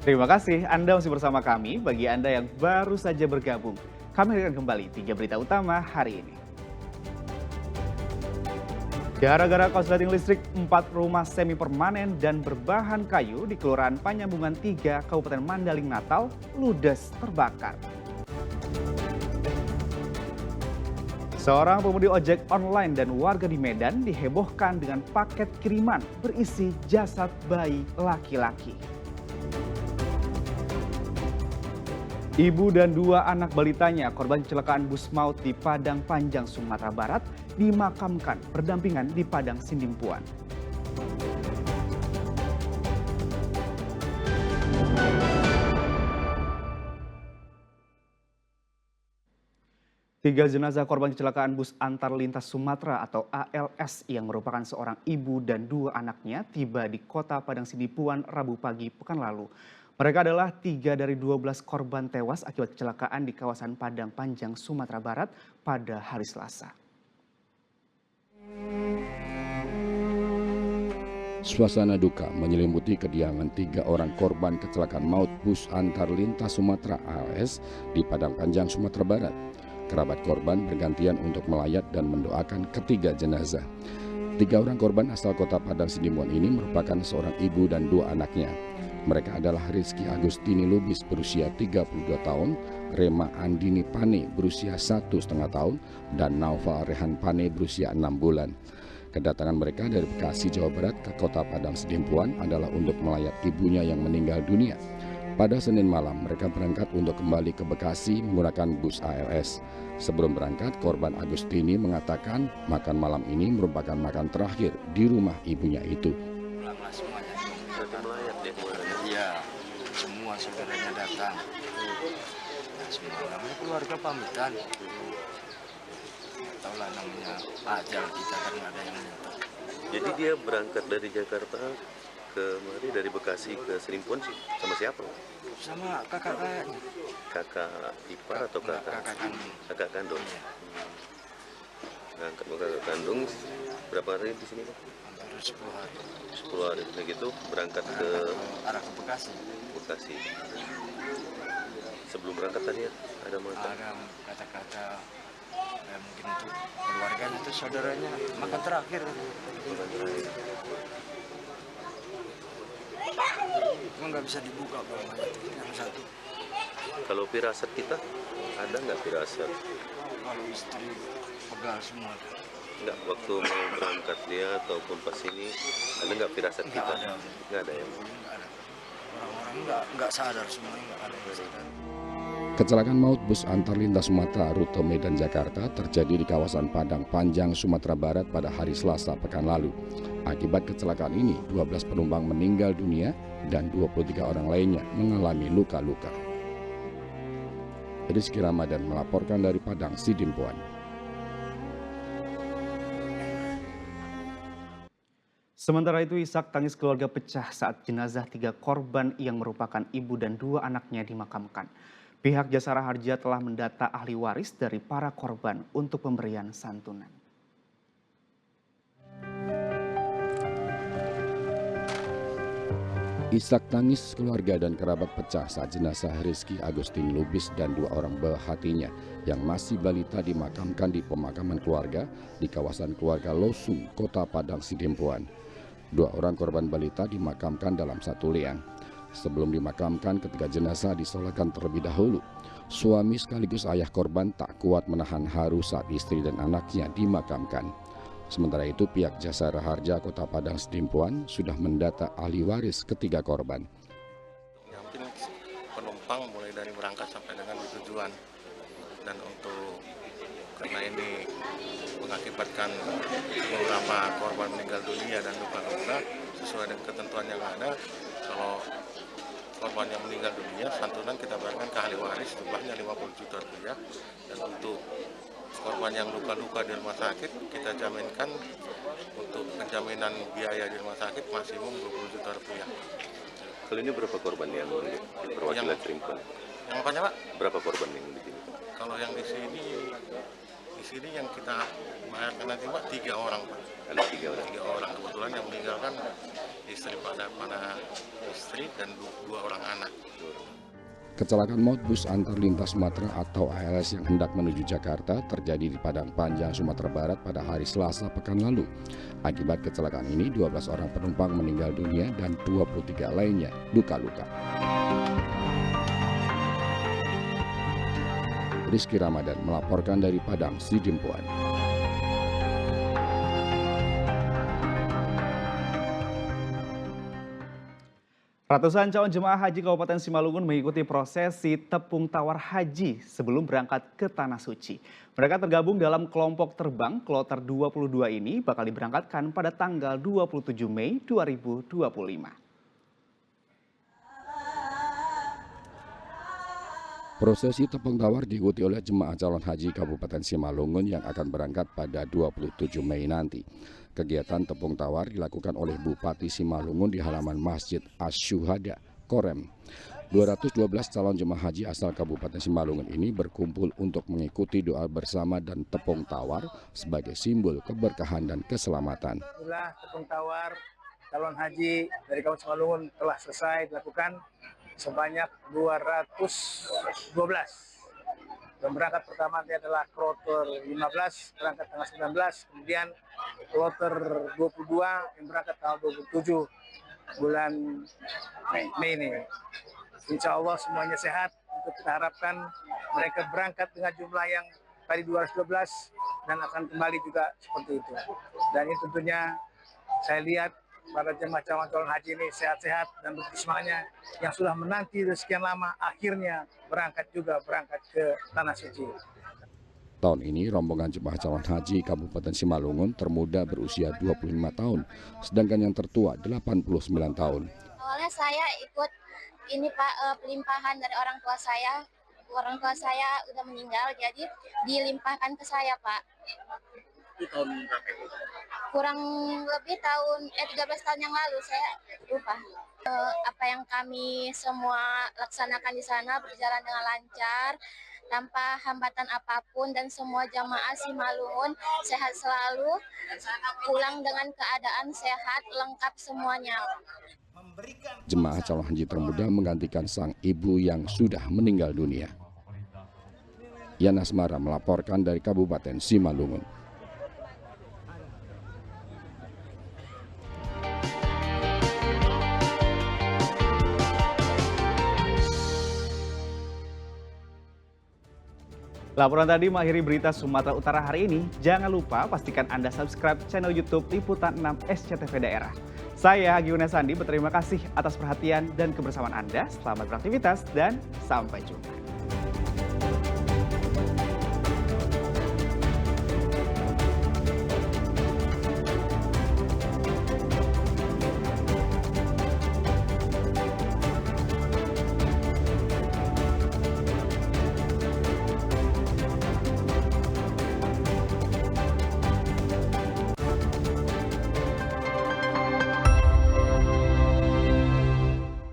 Terima kasih Anda masih bersama kami. Bagi Anda yang baru saja bergabung, kami akan kembali 3 berita utama hari ini. Gara-gara korsleting listrik, 4 rumah semi permanen dan berbahan kayu di Kelurahan Panyambungan 3, Kabupaten Mandaling Natal, ludes terbakar. Seorang pengemudi ojek online dan warga di Medan dihebohkan dengan paket kiriman berisi jasad bayi laki-laki. Ibu dan 2 anak balitanya korban kecelakaan bus maut di Padang Panjang, Sumatera Barat dimakamkan berdampingan di Padang Sidimpuan. 3 jenazah korban kecelakaan bus antar lintas Sumatera atau ALS yang merupakan seorang ibu dan 2 anaknya tiba di kota Padang Sidimpuan Rabu pagi pekan lalu. Mereka adalah 3 dari 12 korban tewas akibat kecelakaan di kawasan Padang Panjang, Sumatera Barat pada hari Selasa. Suasana duka menyelimuti kediaman 3 orang korban kecelakaan maut bus antar lintas Sumatera ALS di Padang Panjang, Sumatera Barat. Kerabat korban bergantian untuk melayat dan mendoakan ketiga jenazah. 3 orang korban asal kota Padang Sidimpuan ini merupakan seorang ibu dan 2 anaknya. Mereka adalah Rizky Agustini Lubis berusia 32 tahun, Rema Andini Pane berusia 1,5 tahun, dan Naufal Rehan Pane berusia 6 bulan. Kedatangan mereka dari Bekasi, Jawa Barat ke kota Padang Sidimpuan adalah untuk melayat ibunya yang meninggal dunia. Pada Senin malam, mereka berangkat untuk kembali ke Bekasi menggunakan bus ALS. Sebelum berangkat, korban Agustini mengatakan makan malam ini merupakan makan terakhir di rumah ibunya itu. Lama semuanya. Iya, semua saudaranya datang. Nah, semua namanya keluarga pamitan. Tahu lah namanya ajal kita kan nggak ada yang minta. Jadi dia berangkat dari Jakarta kemari dari Bekasi ke Sidimpuan sih sama siapa? Sama kakak-kakaknya. Kakak ipar atau Enggak, kakak? kakak kandung. Kakak kandung. Iya, Berangkat ke kakak kandung berapa hari di sini Pak? hampir 10 hari. 10 hari begitu berangkat ke Arah ke Bekasi. Bekasi. Sebelum berangkat tadi ya ada makan. Ada kata-kata mungkin untuk keluarganya itu saudaranya makan terakhir. Makan terakhir. Cuma nggak bisa dibuka kalau yang satu. Kalau firasat kita ada nggak firasat? Kalau istri pegal semua. Nggak waktu mau berangkat dia ataupun pas ini ada nggak firasat Nggak kita? ada. Nggak ada ya. Nggak ada. Orang-orang nggak sadar semuanya, nggak ada yang sadar. Kecelakaan maut bus antar lintas Sumatera rute Medan Jakarta terjadi di kawasan Padang Panjang, Sumatera Barat pada hari Selasa pekan lalu. Akibat kecelakaan ini, 12 penumpang meninggal dunia dan 23 orang lainnya mengalami luka-luka. Rizky Ramadan melaporkan dari Padang Sidimpuan. Sementara itu, isak tangis keluarga pecah saat jenazah 3 korban yang merupakan ibu dan 2 anaknya dimakamkan. Pihak Jasara Harja telah mendata ahli waris dari para korban untuk pemberian santunan. Isak tangis keluarga dan kerabat pecah saat jenazah Rizky Agustin Lubis dan 2 orang buah hatinya yang masih balita dimakamkan di pemakaman keluarga di kawasan keluarga Losung, Kota Padang Sidimpuan. 2 orang korban balita dimakamkan dalam satu liang. Sebelum dimakamkan, ketiga jenazah disolatkan terlebih dahulu. Suami sekaligus ayah korban tak kuat menahan haru saat istri dan anaknya dimakamkan. Sementara itu, pihak Jasara Harja Kota Padang Sidimpuan sudah mendata ahli waris ketiga korban. Yakin penumpang mulai dari berangkat sampai dengan tujuan, dan untuk karena ini mengakibatkan beberapa korban meninggal dunia dan luka-luka sesuai dengan ketentuan yang ada. Kalau korban yang meninggal dunia, santunan kita berikan ke ahli waris jumlahnya 50 juta rupiah, dan untuk korban yang luka-luka di rumah sakit kita jaminkan untuk penjaminan biaya di rumah sakit maksimum 20 juta rupiah. Kali ini berapa korban yang perwakilan Sidimpuan? Yang apanya Pak? Berapa korban yang di sini? Kalau yang di sini Di sini yang kita mayatkan nanti Pak 3 orang Pak. Ada 3 orang. 3 orang kebetulan yang meninggal kan istri pada istri dan 2 orang anak. Kecelakaan maut bus antar lintas Sumatera atau ALS yang hendak menuju Jakarta terjadi di Padang Panjang, Sumatera Barat pada hari Selasa pekan lalu. Akibat kecelakaan ini 12 orang penumpang meninggal dunia dan 23 lainnya luka-luka. Rizky Ramadan melaporkan dari Padang Sidimpuan. Ratusan calon jemaah haji Kabupaten Simalungun mengikuti prosesi tepung tawar haji sebelum berangkat ke Tanah Suci. Mereka tergabung dalam kelompok terbang Kloter 22 ini bakal diberangkatkan pada tanggal 27 Mei 2025. Prosesi tepung tawar diikuti oleh jemaah calon haji Kabupaten Simalungun yang akan berangkat pada 27 Mei nanti. Kegiatan tepung tawar dilakukan oleh Bupati Simalungun di halaman Masjid Asy-Syuhada, Korem. 212 calon jemaah haji asal Kabupaten Simalungun ini berkumpul untuk mengikuti doa bersama dan tepung tawar sebagai simbol keberkahan dan keselamatan. Itulah tepung tawar calon haji dari Kabupaten Simalungun telah selesai dilakukan sebanyak 212. Dan berangkat pertama nanti adalah kloter 15, berangkat tanggal 19, kemudian kloter 22 yang berangkat tanggal 27 bulan Mei ini. Insya Allah semuanya sehat, untuk kita harapkan mereka berangkat dengan jumlah yang tadi 212 dan akan kembali juga seperti itu. Dan ini tentunya saya lihat para jemaah calon haji ini sehat-sehat dan semuanya yang sudah menanti sekian lama akhirnya berangkat ke Tanah Suci. Tahun ini rombongan jemaah calon haji Kabupaten Simalungun termuda berusia 25 tahun, sedangkan yang tertua 89 tahun. Awalnya saya ikut ini Pak, pelimpahan dari orang tua saya. Orang tua saya udah meninggal, jadi dilimpahkan ke saya Pak. Tahun berapa itu? Kurang lebih 13 tahun yang lalu, saya lupa. Apa yang kami semua laksanakan di sana berjalan dengan lancar, tanpa hambatan apapun, dan semua jamaah Simalungun sehat selalu, pulang dengan keadaan sehat, lengkap semuanya. Jemaah calon haji termuda menggantikan sang ibu yang sudah meninggal dunia. Yana Asmara melaporkan dari Kabupaten Simalungun. Laporan tadi mengakhiri berita Sumatera Utara hari ini. Jangan lupa pastikan Anda subscribe channel YouTube Liputan 6 SCTV Daerah. Saya Hagi Unesandi berterima kasih atas perhatian dan kebersamaan Anda. Selamat beraktivitas dan sampai jumpa.